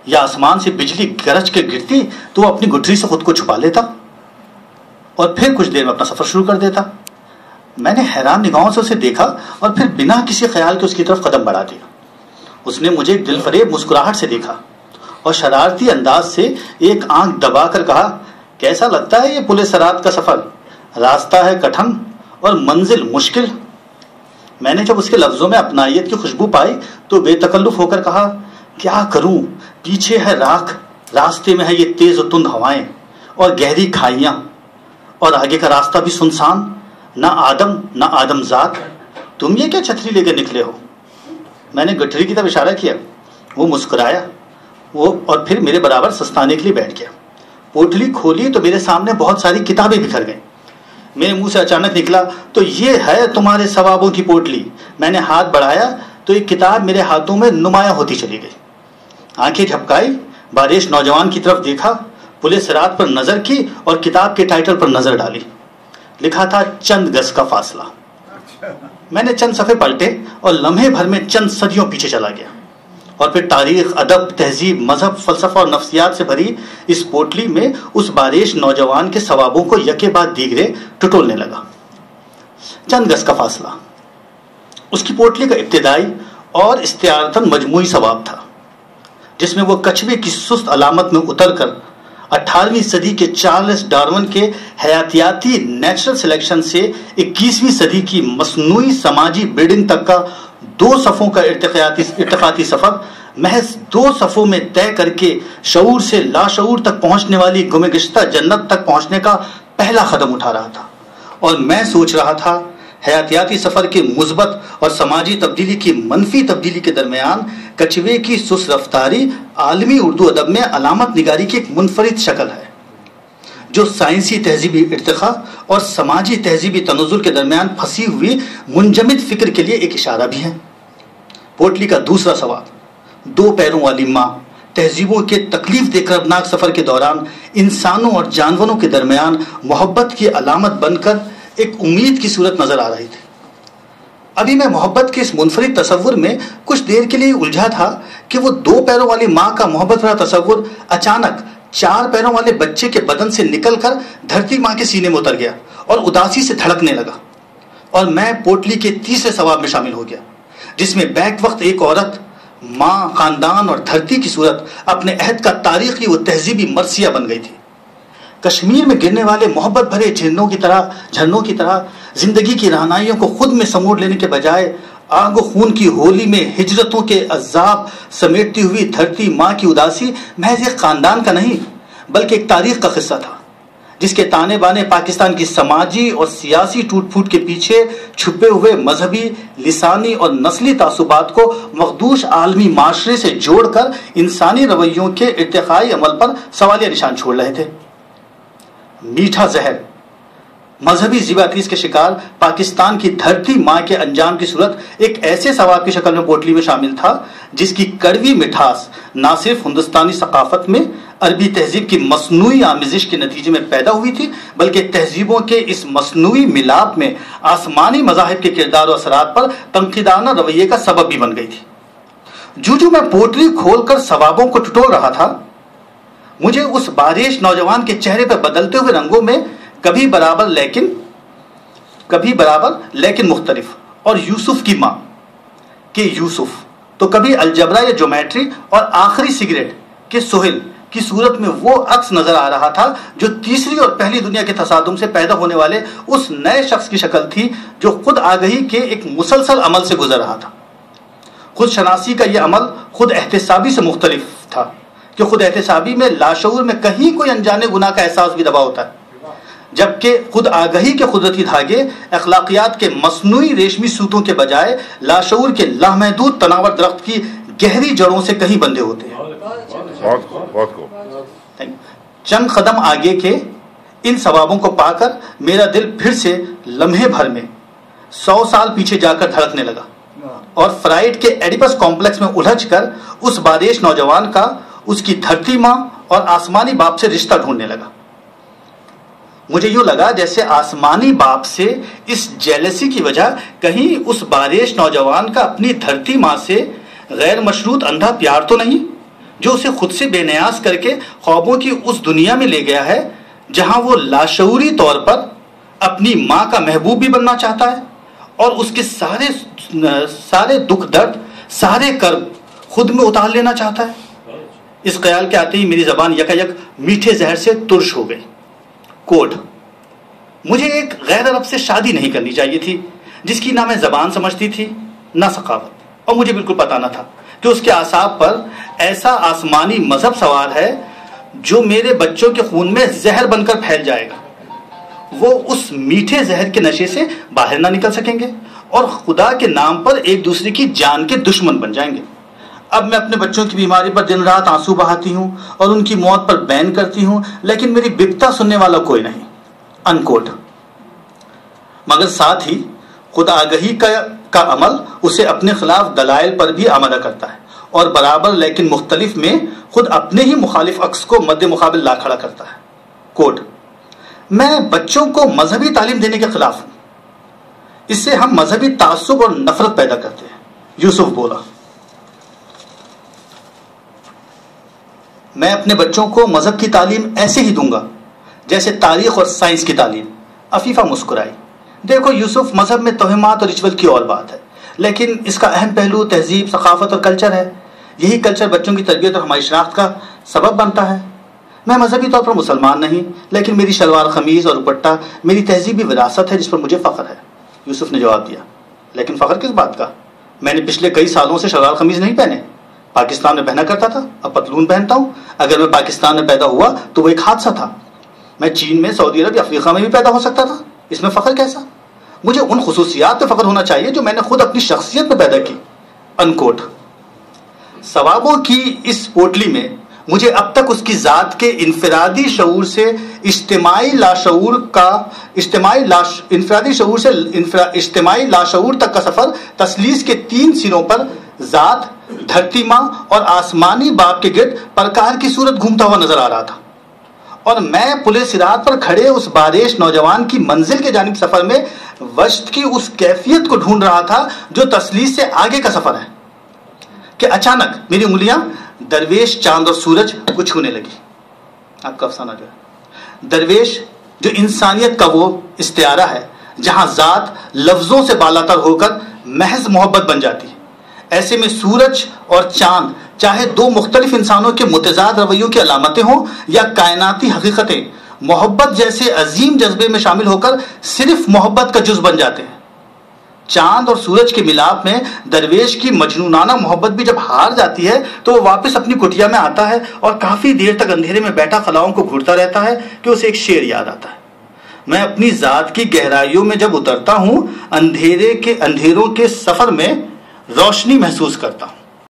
یا آسمان سے بجلی گرج کے گرتی تو وہ اپنی گٹھری سے خود کو چھپا لیتا اور پھر کچھ دیر میں اپنا سفر شروع کر دیتا۔ میں نے حیران نگاہوں سے اسے دیکھا اور پھر بنا کسی خیال کے اس کی طرف قدم بڑھا دیا۔ اس نے مجھے ایک دل فریب مسکراہٹ سے دیکھا اور شرارتی انداز سے ایک آنکھ دبا کر کہا، کیسا لگتا ہے یہ پل صراط کا سفر؟ راستہ ہے کٹھن اور منزل مشکل۔ میں نے جب اس کے لفظوں میں اپنائیت کی خوشبو پائی تو بے تکلف ہو کر کہا، کیا کروں، پیچھے ہے راکھ، راستے میں ہے یہ تیز و تند ہوائیں اور گہری کھائیاں، اور آگے کا راستہ بھی سنسان، نہ آدم نہ آدم ذات۔ تم یہ کیا چھتری لے کر نکلے ہو؟ میں نے گٹھری کی طرف اشارہ کیا۔ وہ مسکرایا اور پھر میرے برابر سستانے کے لیے بیٹھ گیا۔ پوٹلی کھولی تو میرے سامنے بہت ساری کتابیں بکھر گئیں۔ میرے منہ سے اچانک نکلا، تو یہ ہے تمہارے ثوابوں کی پوٹلی۔ میں نے ہاتھ بڑھایا تو ایک کتاب میرے ہاتھوں میں نمایاں ہوتی چلی گئی۔ آنکھیں جھپکائی، باریش نوجوان کی طرف دیکھا، پل صراط پر نظر کی اور کتاب کے ٹائٹل پر نظر ڈالی۔ لکھا تھا چند گز کا فاصلہ۔ میں نے چند صفحے پلٹے اور لمحے بھر میں چند صدیوں پیچھے چلا گیا، اور پھر تاریخ، ادب، تہذیب، مذہب، فلسفہ اور نفسیات سے بھری اس پوٹلی میں اس باریش نوجوان کے ثوابوں کو یکے بعد دیگرے ٹٹولنے لگا۔ چند گز کا فاصلہ اس کی پوٹلی کا ابتدائی اور استعارتاً مجموعی ثواب تھا، جس میں وہ کچھوے کی سست علامت میں اتر کر 18ویں صدی کے چارلس ڈارون کے حیاتیاتی نیچرل سلیکشن سے 21ویں صدی کی مصنوعی سماجی بریڈنگ تک کا 2 صفوں کا ارتقاتی سفر محض 2 صفوں میں طے کر کے شعور سے لاشعور تک پہنچنے والی گم گشتہ جنت تک پہنچنے کا پہلا قدم اٹھا رہا تھا۔ اور میں سوچ رہا تھا حیاتیاتی سفر کے مثبت اور سماجی تبدیلی کی منفی تبدیلی کے درمیان کچھوے کی سست رفتاری عالمی اردو ادب میں علامت نگاری کی ایک منفرد شکل ہے، جو سائنسی تہذیبی ارتقاء اور سماجی تہذیبی تنزل کے درمیان پھنسی ہوئی منجمد فکر کے لیے ایک اشارہ بھی ہے۔ پوٹلی کا دوسرا سوال 2 پیروں والی ماں تہذیبوں کے تکلیف دہ کربناک سفر کے دوران انسانوں اور جانوروں کے درمیان محبت کی علامت بن کر ایک امید کی صورت نظر آ رہی تھی۔ ابھی میں محبت کے اس منفرد تصور میں کچھ دیر کے لیے الجھا تھا کہ وہ 2 پیروں والی ماں کا محبت بھرا تصور اچانک 4 پیروں والے بچے کے بدن سے نکل کر دھرتی ماں کے سینے میں اتر گیا اور اداسی سے دھڑکنے لگا، اور میں پوٹلی کے تیسرے ثواب میں شامل ہو گیا، جس میں بیک وقت ایک عورت، ماں، خاندان اور دھرتی کی صورت اپنے عہد کا تاریخی و تہذیبی مرثیہ بن گئی تھی۔ کشمیر میں گرنے والے محبت بھرے جھرنوں کی طرح زندگی کی رہنائیوں کو خود میں سموڑ لینے کے بجائے آگ و خون کی ہولی میں ہجرتوں کے عذاب سمیٹتی ہوئی دھرتی ماں کی اداسی محض ایک خاندان کا نہیں بلکہ ایک تاریخ کا قصہ تھا، جس کے تانے بانے پاکستان کی سماجی اور سیاسی ٹوٹ پھوٹ کے پیچھے چھپے ہوئے مذہبی، لسانی اور نسلی تعصبات کو مخدوش عالمی معاشرے سے جوڑ کر انسانی رویوں کے ارتقائی عمل پر سوالیہ نشان چھوڑ رہے تھے۔ میٹھا زہر مذہبی ذبح کے شکار پاکستان کی دھرتی ماں کے انجام کی صورت ایک ایسے ثواب کی شکل میں پوٹلی میں شامل تھا جس کی کڑوی مٹھاس نہ صرف ہندوستانی ثقافت میں عربی تہذیب کی مصنوعی آمیزش کے نتیجے میں پیدا ہوئی تھی، بلکہ تہذیبوں کے اس مصنوعی ملاپ میں آسمانی مذاہب کے کردار و اثرات پر تنقیدانہ رویے کا سبب بھی بن گئی تھی۔ جو میں پوٹلی کھول کر ثوابوں کو ٹٹول رہا تھا، مجھے اس باریش نوجوان کے چہرے پر بدلتے ہوئے رنگوں میں کبھی برابر لیکن مختلف، اور یوسف کی ماں کہ یوسف تو کبھی الجبرا یا جیومیٹری اور آخری سگریٹ کے سہیل کی صورت میں وہ عکس نظر آ رہا تھا جو تیسری اور پہلی دنیا کے تصادم سے پیدا ہونے والے اس نئے شخص کی شکل تھی جو خود آگہی کے ایک مسلسل عمل سے گزر رہا تھا۔ خود شناسی کا یہ عمل خود احتسابی سے مختلف تھا کہ خود احتسابی میں لاشعور میں کہیں کوئی انجانے گناہ کا احساس بھی دبا ہوتا ہے، جبکہ خود آگہی کے قدرتی دھاگے اخلاقیات کے مصنوعی ریشمی سوتوں کے بجائے لاشعور کے لامحدود تناور درخت کی گہری جڑوں سے کہیں بندھے ہوتے ہیں۔ چند قدم آگے کے ان ثوابوں کو پا کر میرا دل پھر سے لمحے بھر میں 100 سال پیچھے جا کر دھڑکنے لگا اور فرائڈ کے ایڈیپس کمپلیکس میں الجھ کر اس باریش نوجوان کا اس کی دھرتی ماں اور آسمانی باپ سے رشتہ ڈھونڈنے لگا۔ مجھے یوں لگا جیسے آسمانی باپ سے اس جیلسی کی وجہ کہیں اس باریش نوجوان کا اپنی دھرتی ماں سے غیر مشروط اندھا پیار تو نہیں، جو اسے خود سے بے نیاز کر کے خوابوں کی اس دنیا میں لے گیا ہے جہاں وہ لاشعوری طور پر اپنی ماں کا محبوب بھی بننا چاہتا ہے اور اس کے سارے دکھ درد، سارے کرب خود میں اتار لینا چاہتا ہے۔ اس خیال کے آتے ہی میری زبان یکا یک میٹھے زہر سے ترش ہو گئی۔ کوڈ: مجھے ایک غیر عرب سے شادی نہیں کرنی چاہیے تھی جس کی نہ میں زبان سمجھتی تھی نہ ثقافت، اور مجھے بالکل پتا نہ تھا کہ اس کے اعصاب پر ایسا آسمانی مذہب سوار ہے جو میرے بچوں کے خون میں زہر بن کر پھیل جائے گا۔ وہ اس میٹھے زہر کے نشے سے باہر نہ نکل سکیں گے اور خدا کے نام پر ایک دوسرے کی جان کے دشمن بن جائیں گے۔ اب میں اپنے بچوں کی بیماری پر دن رات آنسو بہاتی ہوں اور ان کی موت پر بین کرتی ہوں، لیکن میری بپتا سننے والا کوئی نہیں۔ انکوٹ۔ مگر ساتھ ہی خود آگہی کا عمل اسے اپنے خلاف دلائل پر بھی آمادہ کرتا ہے اور برابر لیکن مختلف میں خود اپنے ہی مخالف عکس کو مد مقابل لا کھڑا کرتا ہے۔ کوٹ: میں بچوں کو مذہبی تعلیم دینے کے خلاف ہوں، اس سے ہم مذہبی تعصب اور نفرت پیدا کرتے ہیں۔ یوسف بولا: میں اپنے بچوں کو مذہب کی تعلیم ایسے ہی دوں گا جیسے تاریخ اور سائنس کی تعلیم۔ عفیفہ مسکرائی۔ دیکھو یوسف، مذہب میں توہمات اور رچول کی اور بات ہے، لیکن اس کا اہم پہلو تہذیب، ثقافت اور کلچر ہے۔ یہی کلچر بچوں کی تربیت اور ہماری شناخت کا سبب بنتا ہے۔ میں مذہبی طور پر مسلمان نہیں، لیکن میری شلوار قمیض اور دوپٹہ میری تہذیبی وراثت ہے جس پر مجھے فخر ہے۔ یوسف نے جواب دیا: لیکن فخر کس بات کا؟ میں نے پچھلے کئی سالوں سے شلوار قمیض نہیں پہنے، پاکستان میں پہنا کرتا تھا، اب پتلون پہنتا ہوں۔ اگر میں پاکستان میں پیدا ہوا تو وہ ایک حادثہ تھا، میں چین میں، سعودی عرب یا افریقہ میں بھی پیدا ہو سکتا تھا، اس میں فخر کیسا؟ مجھے ان خصوصیات پہ فخر ہونا چاہیے جو میں نے خود اپنی شخصیت میں پیدا کی۔ انکوٹ۔ ثوابوں کی اس پوٹلی میں مجھے اب تک اس کی ذات کے انفرادی شعور سے اجتماعی لاشعور تک کا سفر تثلیث کے 3 سروں پر ذات، دھرتی ماں اور آسمانی باپ کے گرد پرکار کی صورت گھومتا ہوا نظر آ رہا تھا، اور میں پلے صراط پر کھڑے اس بارش نوجوان کی منزل کے جانب سفر میں وجد کی اس کیفیت کو ڈھونڈ رہا تھا جو تثلیث سے آگے کا سفر ہے کہ اچانک میری انگلیاں درویش چاند اور سورج کو چھونے لگی۔ آپ کا افسانہ جو ہے درویش، جو انسانیت کا وہ استعارہ ہے جہاں ذات لفظوں سے بالاتر ہو کر محض محبت بن جاتی ہے، ایسے میں سورج اور چاند چاہے 2 مختلف انسانوں کے متضاد رویوں کی علامتیں ہوں یا کائناتی حقیقتیں، محبت جیسے عظیم جذبے میں شامل ہو کر صرف محبت کا جز بن جاتے ہیں۔ چاند اور سورج کے ملاپ میں درویش کی مجنونانہ محبت بھی جب ہار جاتی ہے تو وہ واپس اپنی کٹیا میں آتا ہے اور کافی دیر تک اندھیرے میں بیٹھا خلاؤں کو گھورتا رہتا ہے کہ اسے ایک شعر یاد آتا ہے: میں اپنی ذات کی گہرائیوں میں جب اترتا ہوں، اندھیروں کے سفر میں روشنی محسوس کرتا ہوں۔